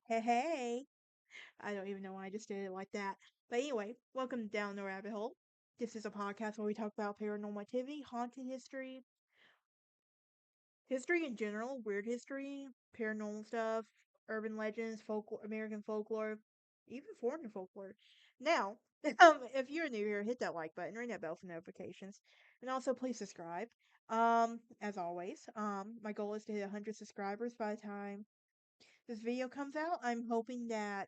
Hey. I don't even know why I just did it like that. But anyway, welcome down the rabbit hole. This is a podcast where we talk about paranormal activity, haunted history, history in general, weird history, paranormal stuff, urban legends, folklore, American folklore, even foreign folklore. Now, if you're new here, hit that like button, ring that bell for notifications, and also please subscribe. As always, my goal is to hit 100 subscribers by the time this video comes out. I'm hoping that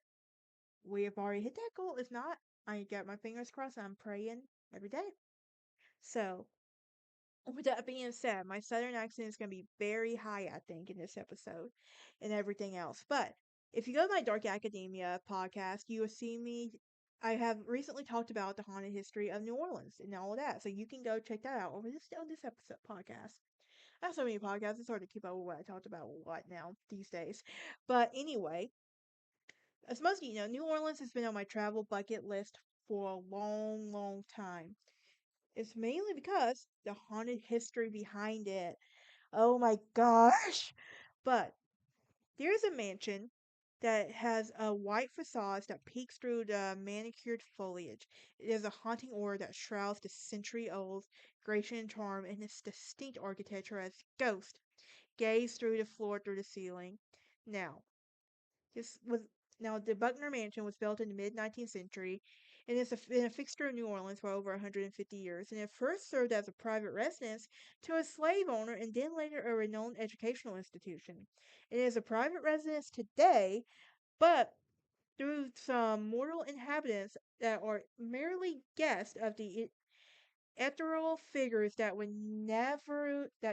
we have already hit that goal. If not, I got my fingers crossed. I'm praying every day. So, with that being said, my southern accent is going to be very high, I think, in this episode and everything else. But if you go to my Dark Academia podcast, you will see me. I have recently talked about the haunted history of New Orleans and all of that. So you can go check that out over this on this episode podcast. I have so many podcasts, it's hard to keep up with what I talked about what now these days. But anyway, as most of you know, New Orleans has been on my travel bucket list for a long, long time. It's mainly because the haunted history behind it. Oh my gosh! But there's a mansion that has a white facade that peeks through the manicured foliage. It is a haunting aura that shrouds the century-old Grecian charm and its distinct architecture as ghosts gaze through the floor through the ceiling. Now, this was now the Buckner Mansion was built in the mid 19th century and has been a fixture in New Orleans for over 150 years. And it first served as a private residence to a slave owner and then later a renowned educational institution. It is a private residence today, but through some mortal inhabitants that are merely guests of the ethereal figures that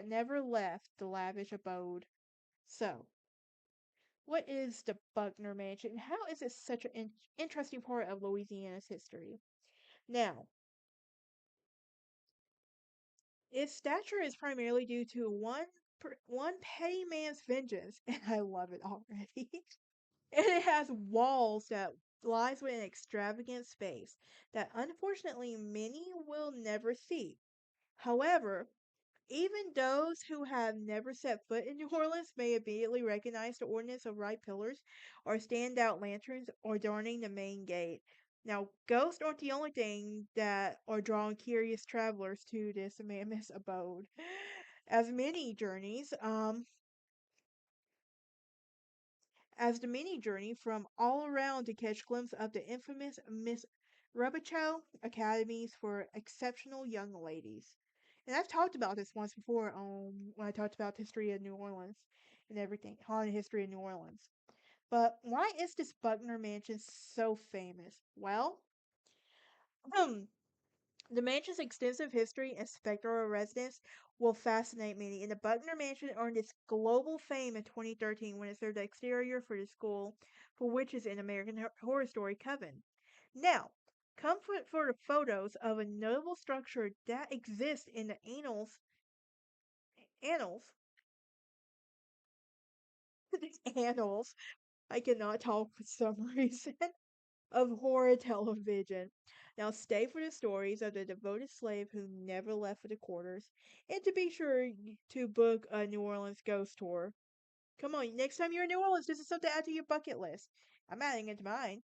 never left the lavish abode. So, what is the Buckner Mansion, and how is it such an interesting part of Louisiana's history? Now, its stature is primarily due to one petty man's vengeance, and I love it already. And it has walls that lies with an extravagant space that unfortunately many will never see. However, even those who have never set foot in New Orleans may immediately recognize the ordinance of right pillars or standout lanterns adorning the main gate. Now, ghosts aren't the only thing that are drawing curious travelers to this mammoth abode. As many journeys, as the mini journey from all around to catch glimpse of the infamous Miss Robichaux Academies for Exceptional Young Ladies. And I've talked about this once before when I talked about the history of New Orleans and everything, haunted history of New Orleans. But why is this Buckner Mansion so famous? Well, the mansion's extensive history and spectral residence will fascinate many, and the Buckner Mansion earned its global fame in 2013 when it served the exterior for the school for witches in American Horror Story Coven. Now, come for the photos of a notable structure that exists in the annals, annals. I cannot talk for some reason. Of horror television. Now stay for the stories of the devoted slave who never left for the quarters, and to be sure to book a New Orleans ghost tour. Come on, next time you're in New Orleans, this is something to add to your bucket list. I'm adding it to mine.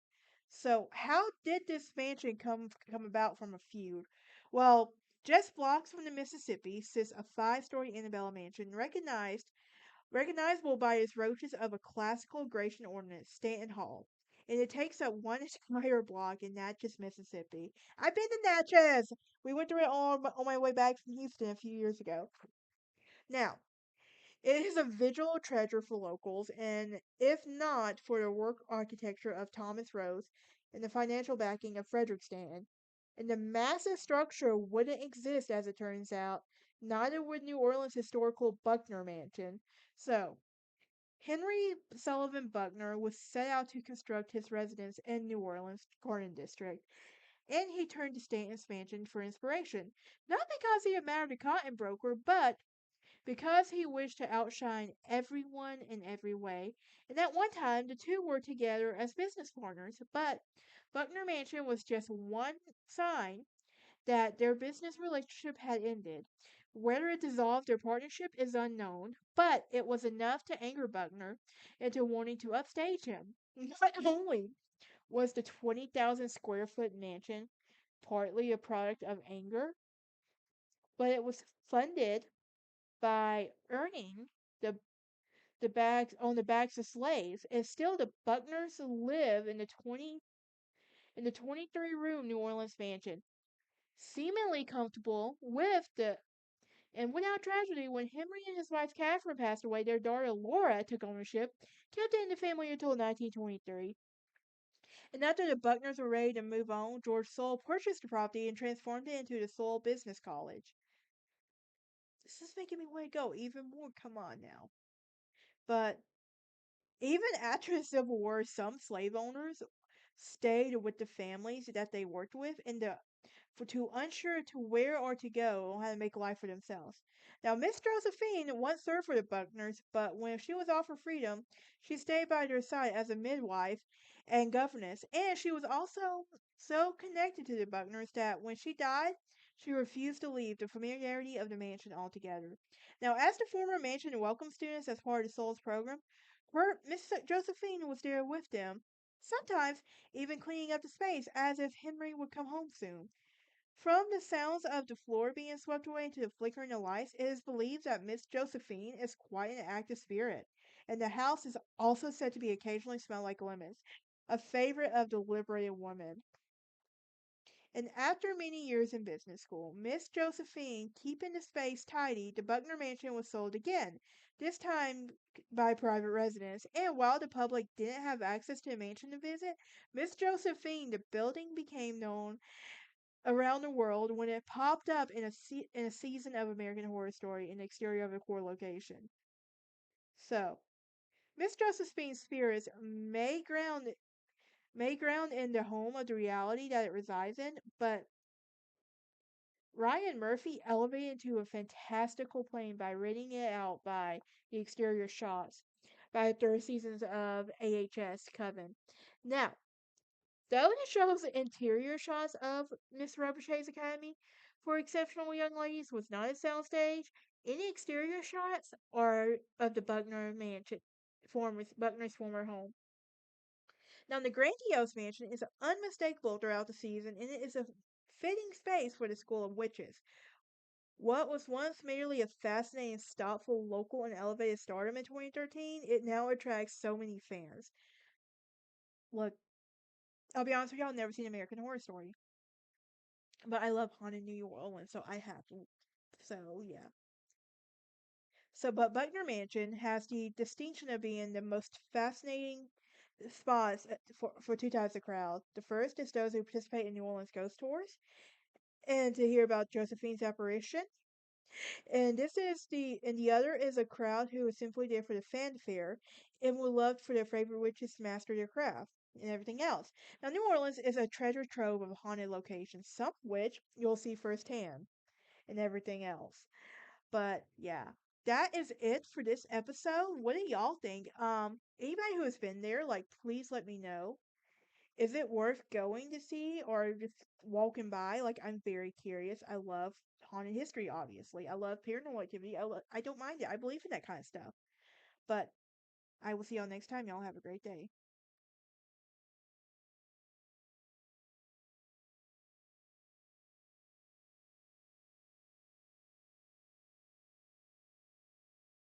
So, how did this mansion come about from a feud? Well, just blocks from the Mississippi sits a five-story Annabella mansion, recognizable by its roaches of a classical Grecian ornament, Stanton Hall. And it takes up one entire block in Natchez, Mississippi. I've been to Natchez! We went through it on my way back from Houston a few years ago. Now, it is a visual treasure for locals, and if not for the work architecture of Thomas Rose and the financial backing of Frederick Stanton, and the massive structure wouldn't exist as it turns out, neither would New Orleans' historical Buckner Mansion. So, Henry Sullivan Buckner was set out to construct his residence in New Orleans Garden District, and he turned to Stanton's mansion for inspiration. Not because he admired a cotton broker, but because he wished to outshine everyone in every way. And at one time, the two were together as business partners, but Buckner Mansion was just one sign that their business relationship had ended. Whether it dissolved their partnership is unknown, but it was enough to anger Buckner into wanting to upstage him. Not only was the 20,000 square foot mansion partly a product of anger, but it was funded by earning the the backs of slaves, and still the Buckners live in the 23-room New Orleans mansion, seemingly comfortable with the and without tragedy. When Henry and his wife Catherine passed away, their daughter Laura took ownership, kept it in the family until 1923. And after the Buckners were ready to move on, George Soule purchased the property and transformed it into the Soule Business College. This is making me want to go even more. Come on now. But even after the Civil War, some slave owners stayed with the families that they worked with for too unsure to where or to go or how to make life for themselves. Now, Miss Josephine once served for the Buckners, but when she was offered freedom, she stayed by their side as a midwife and governess, and she was also so connected to the Buckners that when she died, she refused to leave the familiarity of the mansion altogether. Now, as the former mansion welcomed students as part of the Souls program, Miss Josephine was there with them, sometimes even cleaning up the space as if Henry would come home soon. From the sounds of the floor being swept away into the flickering of lights, it is believed that Miss Josephine is quite an active spirit, and the house is also said to be occasionally smell like lemons, a favorite of the liberated woman. And after many years in business school, Miss Josephine keeping the space tidy, the Buckner Mansion was sold again, this time by private residents. And while the public didn't have access to the mansion to visit, Miss Josephine, the building became known around the world when it popped up in in a season of American Horror Story in the exterior of a core location. So, Miss Josephine's spirits may ground in the home of the reality that it resides in, but Ryan Murphy elevated to a fantastical plane by renting it out by the exterior shots by the third seasons of AHS Coven. Now, though it shows the interior shots of Miss Robert's Academy for exceptional young ladies was not a soundstage, any exterior shots are of the Buckner's former home. Now, the grandiose mansion is unmistakable throughout the season, and it is a fitting space for the School of Witches. What was once merely a fascinating, thoughtful, local, and elevated stardom in 2013, it now attracts so many fans. Look, I'll be honest with y'all, I've never seen American Horror Story. But I love haunted New Orleans, so I have to. So, yeah. So, but Buckner Mansion has the distinction of being the most fascinating spots for two types of crowd. The first is those who participate in New Orleans ghost tours and to hear about Josephine's apparition. And the other is a crowd who is simply there for the fanfare and would love for their favorite witches to master their craft and everything else. Now, New Orleans is a treasure trove of haunted locations, some of which you'll see firsthand and everything else. But yeah, that is it for this episode. What do y'all think? Anybody who has been there, like, please let me know. Is it worth going to see or just walking by? Like, I'm very curious. I love haunted history, obviously. I love paranormal activity. I don't mind it. I believe in that kind of stuff. But I will see y'all next time. Y'all have a great day.